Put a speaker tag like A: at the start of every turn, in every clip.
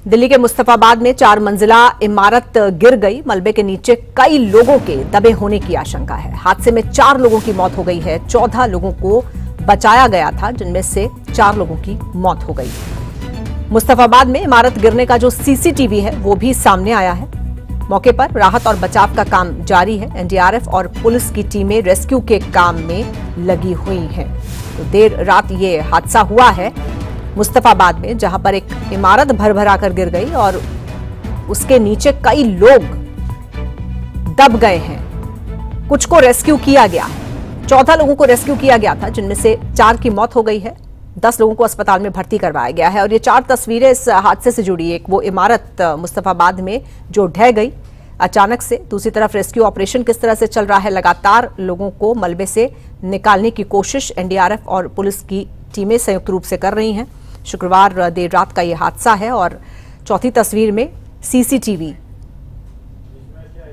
A: दिल्ली के मुस्तफाबाद में 4 मंजिला इमारत गिर गई। मलबे के नीचे कई लोगों के दबे होने की आशंका है। हादसे में 4 लोगों की मौत हो गई है। 14 लोगों को बचाया गया था, जिनमें से 4 लोगों की मौत हो गई। मुस्तफाबाद में इमारत गिरने का जो सीसीटीवी है वो भी सामने आया है। मौके पर राहत और बचाव का काम जारी है। एनडीआरएफ और पुलिस की टीमें रेस्क्यू के काम में लगी हुई हैं। तो देर रात ये हादसा हुआ है मुस्तफाबाद में, जहां पर एक इमारत भर कर गिर गई और उसके नीचे कई लोग दब गए हैं। कुछ को रेस्क्यू किया गया है। 14 लोगों को रेस्क्यू किया गया था, जिनमें से 4 की मौत हो गई है। 10 लोगों को अस्पताल में भर्ती करवाया गया है। और ये 4 तस्वीरें इस हादसे से जुड़ी। एक वो इमारत मुस्तफाबाद में जो ढह गई अचानक से, दूसरी तरफ रेस्क्यू ऑपरेशन किस तरह से चल रहा है। लगातार लोगों को मलबे से निकालने की कोशिश एनडीआरएफ और पुलिस की टीमें संयुक्त रूप से कर रही हैं। शुक्रवार देर रात का यह हादसा है और चौथी तस्वीर में सीसीटीवी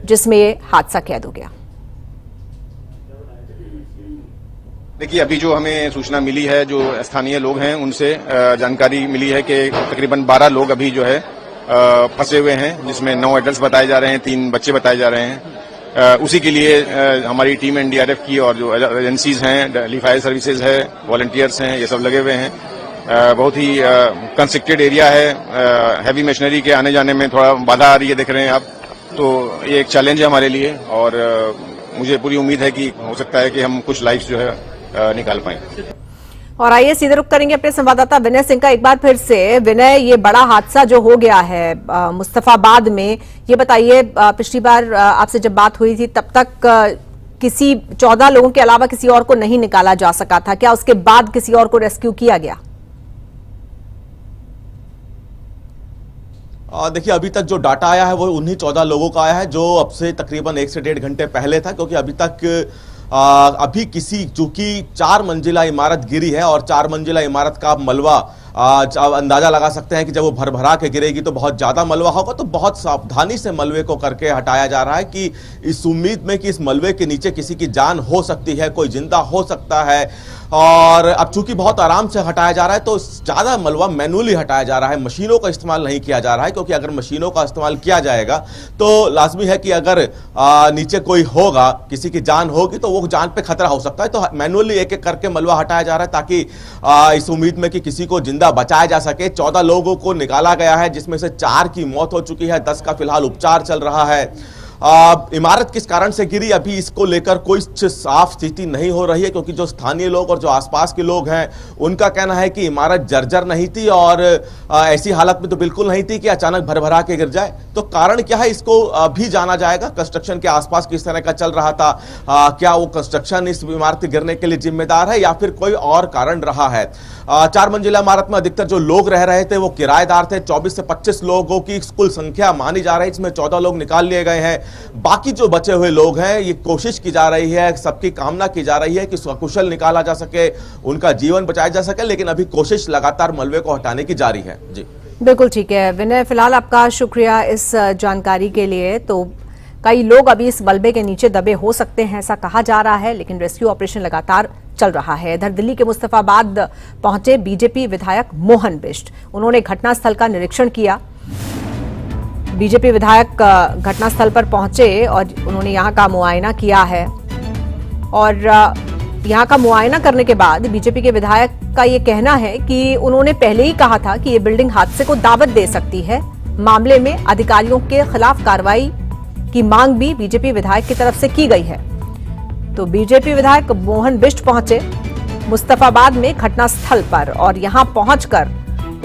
A: जिसमें ये हादसा कैद हो गया।
B: देखिए, अभी जो हमें सूचना मिली है, जो स्थानीय लोग हैं उनसे जानकारी मिली है कि तकरीबन 12 लोग अभी जो है फंसे हुए हैं, जिसमें 9 एडल्ट्स बताए जा रहे हैं, 3 बच्चे बताए जा रहे हैं। उसी के लिए हमारी टीम एनडीआरएफ की और जो एजेंसीज हैं, दिल्ली फायर सर्विसेज है, वॉलंटियर्स हैं, ये सब लगे हुए हैं। बहुत ही कंस्ट्रक्टेड एरिया है। हैवी मशीनरी के आने जाने में थोड़ा बाधा आ रही है, देख रहे हैं आप। तो ये एक चैलेंज है हमारे लिए और मुझे पूरी उम्मीद है कि हो सकता है कि हम कुछ लाइफ जो है निकाल पाएं।
A: और आइए सीधे रुक करेंगे अपने संवाददाता विनय सिंह का एक बार फिर से। विनय, ये बड़ा हादसा जो हो गया है मुस्तफाबाद में, ये बताइए, पिछली बार आपसे जब बात हुई थी तब तक किसी 14 लोगों के अलावा किसी और को नहीं निकाला जा सका था क्या? उसके बाद किसी और को रेस्क्यू किया गया?
C: देखिए, अभी तक जो डाटा आया है वो उन्हीं 14 लोगों का आया है, जो अब से तकरीबन 1 से 1.5 घंटे पहले था। क्योंकि अभी तक अभी किसी, चूंकि 4 मंजिला इमारत गिरी है और 4 मंजिला इमारत का मलबा अंदाजा लगा सकते हैं कि जब वो भरभरा के गिरेगी तो बहुत ज्यादा मलबा होगा। तो बहुत सावधानी से मलबे को करके हटाया जा रहा है कि इस उम्मीद में कि इस मलबे के नीचे किसी की जान हो सकती है, कोई जिंदा हो सकता है। और अब चूंकि बहुत आराम से हटाया जा रहा है तो ज्यादा मलबा मैनुअली हटाया जा रहा है, मशीनों का इस्तेमाल नहीं किया जा रहा है। क्योंकि अगर मशीनों का इस्तेमाल किया जाएगा तो लाजमी है कि अगर नीचे कोई होगा, किसी की जान होगी, तो वो जान पे खतरा हो सकता है। तो मैनुअली एक एक करके मलबा हटाया जा रहा है ताकि इस उम्मीद में कि किसी को जिंदा बचाया जा सके। 14 लोगों को निकाला गया है, जिसमें से 4 की मौत हो चुकी है, 10 का फिलहाल उपचार चल रहा है। इमारत किस कारण से गिरी, अभी इसको लेकर कोई साफ स्थिति नहीं हो रही है। क्योंकि जो स्थानीय लोग और जो आसपास के लोग हैं उनका कहना है कि इमारत जर्जर नहीं थी और ऐसी हालत में तो बिल्कुल नहीं थी कि अचानक भरभरा के गिर जाए। तो कारण क्या है, इसको भी जाना जाएगा। कंस्ट्रक्शन के आसपास किस तरह का चल रहा था, क्या वो कंस्ट्रक्शन इस इमारत गिरने के लिए जिम्मेदार है या फिर कोई और कारण रहा है। 4 मंजिला इमारत में अधिकतर जो लोग रह रहे थे वो किराएदार थे। 24 से 25 लोगों की कुल संख्या मानी जा रही है, इसमें 14 लोग निकाल लिए गए हैं। बाकी जो बचे हुए लोग हैं, ये कोशिश की जा रही है, सबकी कामना की जा रही है कि सकुशल निकाला जा सके, उनका जीवन बचाया जा सके। लेकिन अभी कोशिश लगातार मलबे को हटाने की जारी है। जी
A: बिल्कुल ठीक है विनय, फिलहाल आपका शुक्रिया इस जानकारी के लिए। तो कई लोग अभी इस मलबे के नीचे दबे हो सकते हैं, ऐसा कहा जा रहा है, लेकिन रेस्क्यू ऑपरेशन लगातार चल रहा है। इधर दिल्ली के मुस्तफाबाद पहुंचे बीजेपी विधायक मोहन बिष्ट। उन्होंने घटनास्थल का निरीक्षण किया। बीजेपी विधायक घटनास्थल पर पहुंचे और उन्होंने यहां का मुआयना किया है। और यहां का मुआयना करने के बाद बीजेपी के विधायक का यह कहना है कि उन्होंने पहले ही कहा था कि यह बिल्डिंग हादसे को दावत दे सकती है। मामले में अधिकारियों के खिलाफ कार्रवाई की मांग भी बीजेपी विधायक की तरफ से की गई है। तो बीजेपी विधायक मोहन बिष्ट पहुंचे मुस्तफाबाद में घटनास्थल पर और यहां पहुंचकर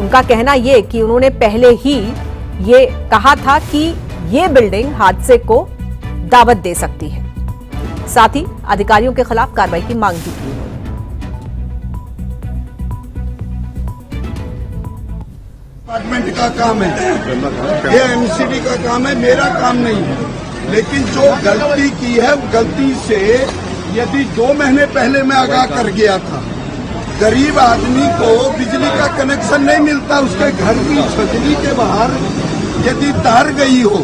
A: उनका कहना यह कि उन्होंने पहले ही ये कहा था कि ये बिल्डिंग हादसे को दावत दे सकती है। साथ ही अधिकारियों के खिलाफ कार्रवाई की मांग भी की।
D: डिपार्टमेंट का काम है, ये एमसीडी का काम है, मेरा काम नहीं है। लेकिन जो गलती की है, गलती से यदि 2 महीने पहले मैं आगाह कर गया था, गरीब आदमी को बिजली का कनेक्शन नहीं मिलता, उसके घर की छतरी के बाहर यदि तार गई हो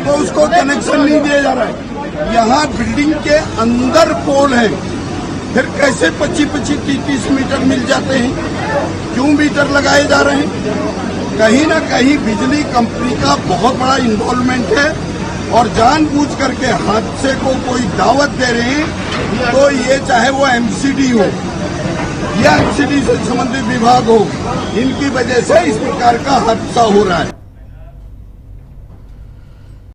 D: तो उसको कनेक्शन नहीं दिया जा रहा है। यहाँ बिल्डिंग के अंदर पोल है, फिर कैसे 25-25, 30-30 मीटर मिल जाते हैं? क्यों मीटर लगाए जा रहे हैं? कहीं ना कहीं बिजली कंपनी का बहुत बड़ा इन्वॉल्वमेंट है और जानबूझ करके हादसे को कोई दावत दे रहे हैं। तो ये चाहे वो एमसीडी हो या एमसीडी से संबंधित विभाग हो, इनकी वजह से इस प्रकार का हादसा हो रहा है।